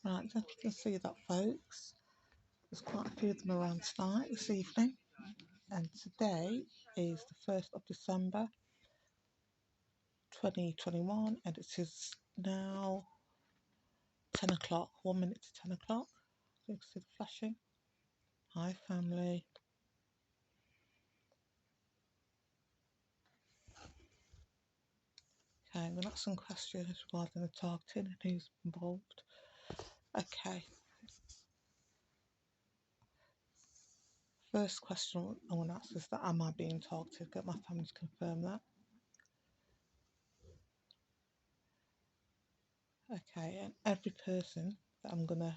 Right, as you can see that, folks, there's quite a few of them around tonight, this evening, and today is the 1st of December 2021, and it is now 10 o'clock, 1 minute to 10 o'clock. You can see the flashing. Hi, family. Okay, I'm going to ask some questions regarding the targeting and who's involved. Okay. First question I want to ask is that am I being targeted? Get my family to confirm that. Okay, and every person that I'm going to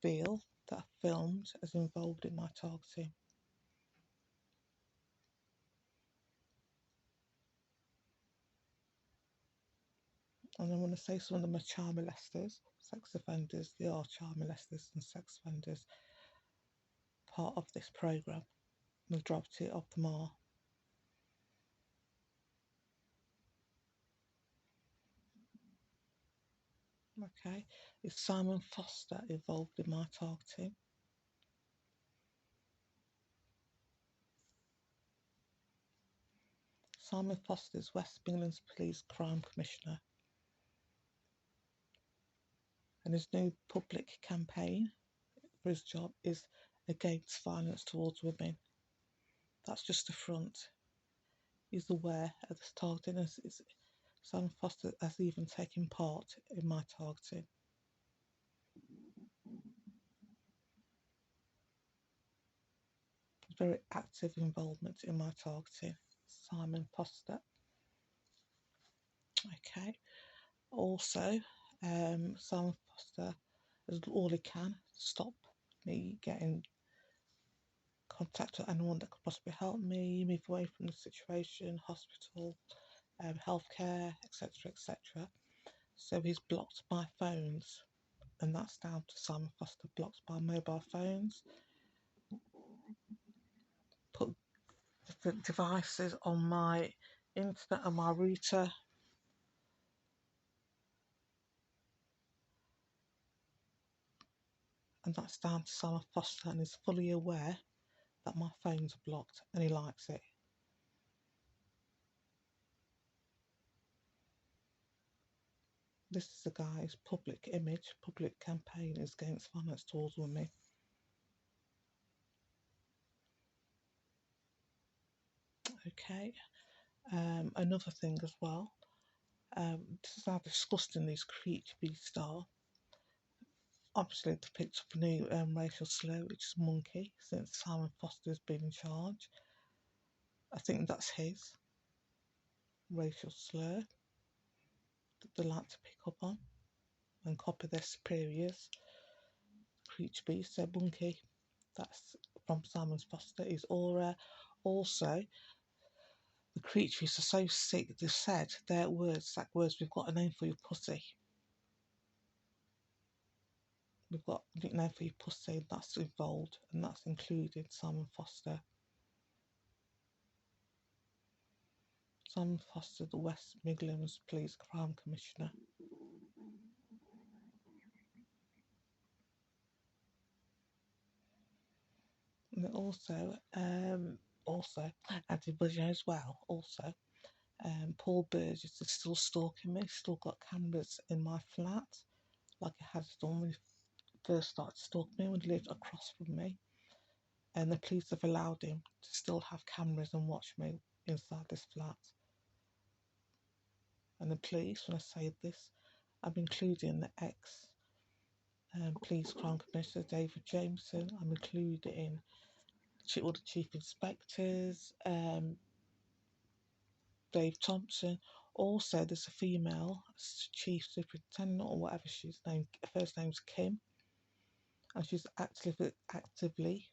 reveal that I filmed is involved in my targeting. And I want to say some of them are child molesters, sex offenders. They are child molesters and sex offenders. Part of this programme, the majority of them are. Okay, is Simon Foster involved in my targeting? Simon Foster is West Midlands Police Crime Commissioner, and his new public campaign for his job is against violence towards women. That's just the front. He's aware of this targeting. Simon Foster has even taken part in my targeting. Very active involvement in my targeting. Simon Foster. Okay. Also, Simon Foster does all he can to stop me getting contact with anyone that could possibly help me, move away from the situation, hospital, healthcare, etc., etc. So he's blocked my phones, and that's down to Simon Foster. Blocked my mobile phones, put different devices on my internet and my router. And that's down to Simon Foster, and he's fully aware that my phone's are blocked and he likes it. This is the guy's public image, public campaign is against violence towards women. Okay, another thing as well, this is how disgusting these creature beasts are. Obviously, they picked up a new racial slur, which is monkey, since Simon Foster's been in charge. I think that's his racial slur that they like to pick up on and copy their superiors. Creature beast, so monkey, that's from Simon Foster. His aura. Also, the creatures are so sick, they've said their words, exact words, we've got a name for your pussy. We've got a nickname for your pussy, that's involved, and that's included Simon Foster. Simon Foster, the West Midlands Police Crime Commissioner. And also Andy Budget as well. Also, Paul Burgess is still stalking me. Still got cameras in my flat, like he had done when he first started stalking me, when he lived across from me. And the police have allowed him to still have cameras and watch me inside this flat. And the police, when I say this, I'm including the ex-police crime commissioner David Jameson. I'm including all the chief inspectors, Dave Thompson. Also, there's a female chief superintendent or whatever she's named. First name's Kim, and she's actively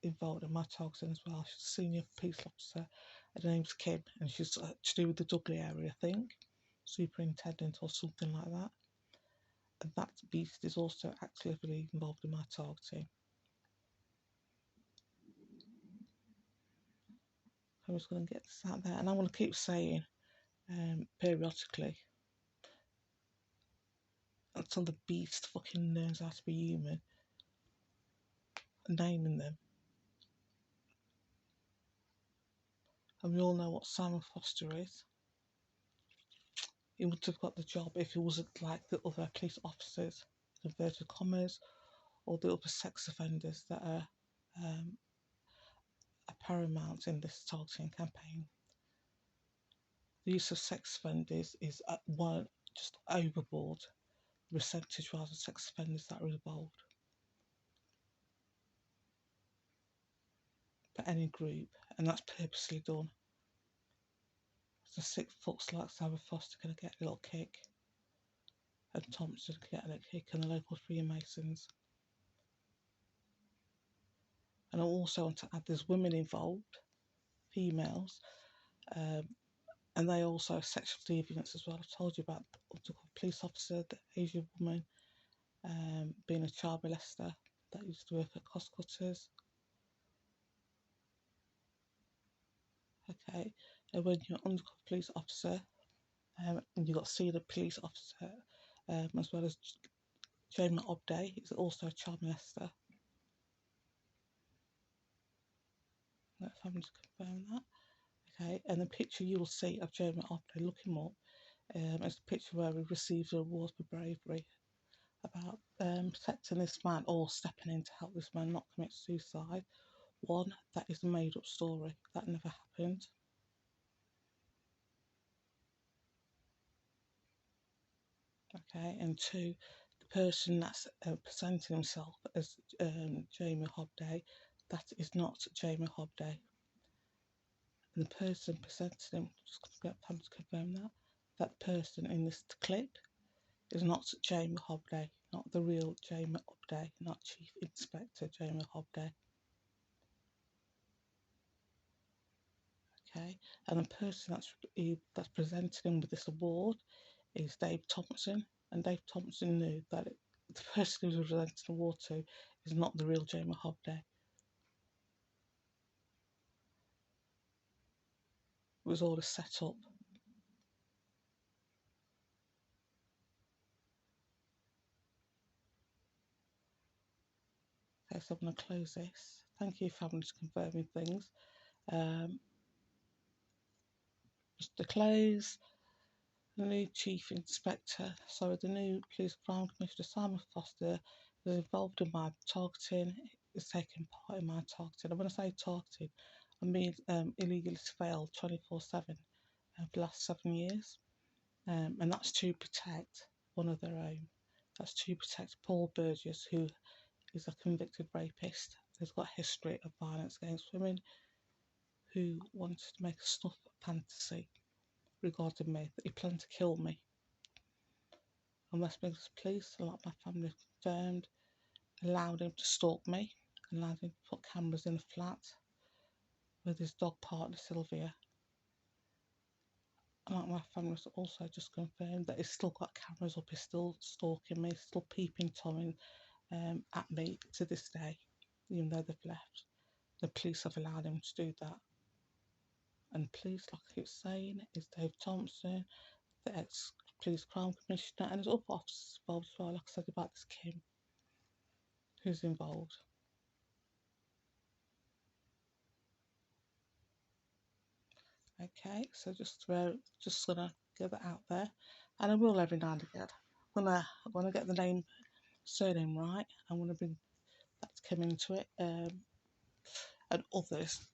involved in my targeting as well. She's a senior police officer. Her name's Kim, and she's to do with the Dudley area, I think, superintendent or something like that. And that beast is also actively involved in my targeting. I'm just going to get this out there, and I want to keep saying periodically till the beast fucking learns how to be human. Naming them. And we all know what Simon Foster is. He would have got the job if he wasn't like the other police officers, in inverted commas, or the other sex offenders that are paramount in this targeting campaign. The use of sex offenders is at one just overboard. The percentage rather of sex offenders that are involved. For any group, and that's purposely done. So 6 fucks like Simon Foster going to get a little kick, and Thompson can get a little kick, and the local Freemasons. And I also want to add there's women involved, females, and they also have sexual deviance as well. I told you about the undercover police officer, the Asian woman, being a child molester that used to work at cost cutters. Okay, and when you're an undercover police officer, and you've got senior police officer, as well as Jamie Obday is also a child molester. Let's have to confirm that. Okay, and the picture you will see of Jamie Obday, look him up, is the picture where he receives an award for bravery about protecting this man or stepping in to help this man not commit suicide. One, that is a made up story. That never happened. Okay, and two, the person that's presenting himself as Jamie Obday, that is not Jamie Obday. And the person presenting him, just get time to confirm that, that person in this clip is not Jamie Obday, not the real Jamie Obday, not Chief Inspector Jamie Obday. Okay, and the person that's presenting him with this award is Dave Thompson, and Dave Thompson knew that the person he was presenting the award to is not the real Jamie Obday. It was all a set-up. Okay, so I'm going to close this. Thank you for having to confirming things. Just to close, the new Chief Inspector, the new Police Crime Commissioner Simon Foster is involved in my targeting, is taking part in my targeting. And when I say targeting, I mean illegally surveilled 24/7 for the last 7 years. And that's to protect one of their own. That's to protect Paul Burgess, who is a convicted rapist. He's got a history of violence against women, who wanted to make a snuff fantasy regarding me, that he planned to kill me. And West Midlands Police, like my family confirmed, allowed him to stalk me, allowed him to put cameras in the flat with his dog partner Sylvia. And like my family also just confirmed that he's still got cameras up, he's still stalking me, still peeping Tommy at me to this day, even though they've left. The police have allowed him to do that. And police, like I keep saying, is Dave Thompson, the ex-police crime commissioner, and there's other officers involved as well, like I said about this Kim, who's involved. Okay, so just gonna get that out there, and I will every now and again. I'm gonna get the surname right. I'm gonna bring that to come into it, and others.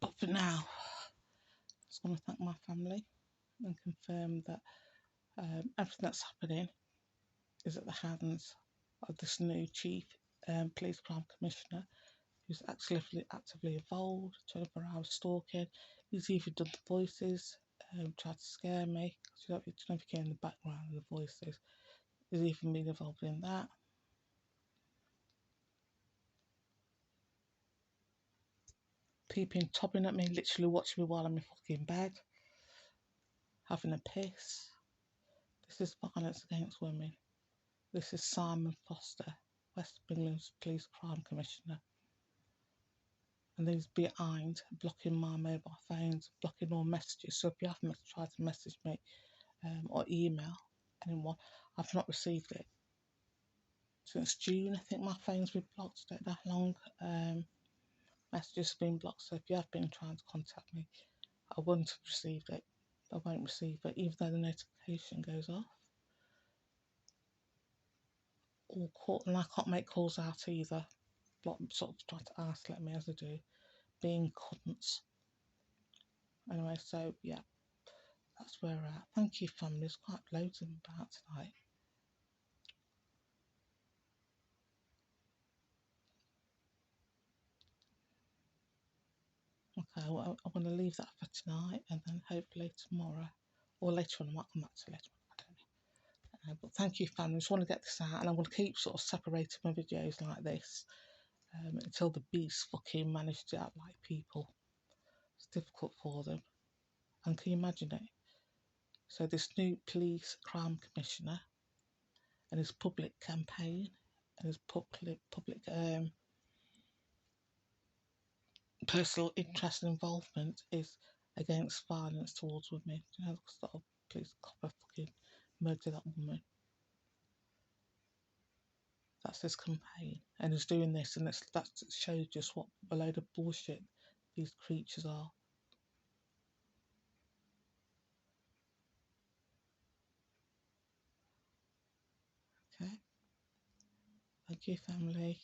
But for now, I just want to thank my family and confirm that everything that's happening is at the hands of this new Chief Police Crime Commissioner, who's actively involved, 24 hours stalking. He's even done the voices, tried to scare me. You don't know if you can in the background of the voices. He's even been involved in that. Peeping, topping at me, literally watching me while I'm in fucking bed, having a piss. This is violence against women. This is Simon Foster, West Midlands Police Crime Commissioner. And he's behind, blocking my mobile phones, blocking all messages. So if you have tried to message me or email anyone, I've not received it. since June. I think my phone's been blocked. I don't know how long. Messages have been blocked. So if you have been trying to contact me, I wouldn't have received it. I won't receive it, even though the notification goes off. Or call, and I can't make calls out either. Like, sort of trying to isolate me as I do, being cunts. Anyway, so yeah, that's where we're at. Thank you, family. There's quite loads of them about tonight. Okay, well, I'm going to leave that for tonight, and then hopefully tomorrow, or later on, I might come back to later on. I don't know. But thank you, family. I just want to get this out, and I'm going to keep sort of separating my videos like this until the beasts fucking manage to act like people. It's difficult for them. And can you imagine it? So this new police crime commissioner and his public campaign and his public personal interest and involvement is against violence towards women. You know, sort of police copper fucking murder that woman. That's his campaign, and he's doing this, and that shows just what a load of bullshit these creatures are. Okay, thank you, family.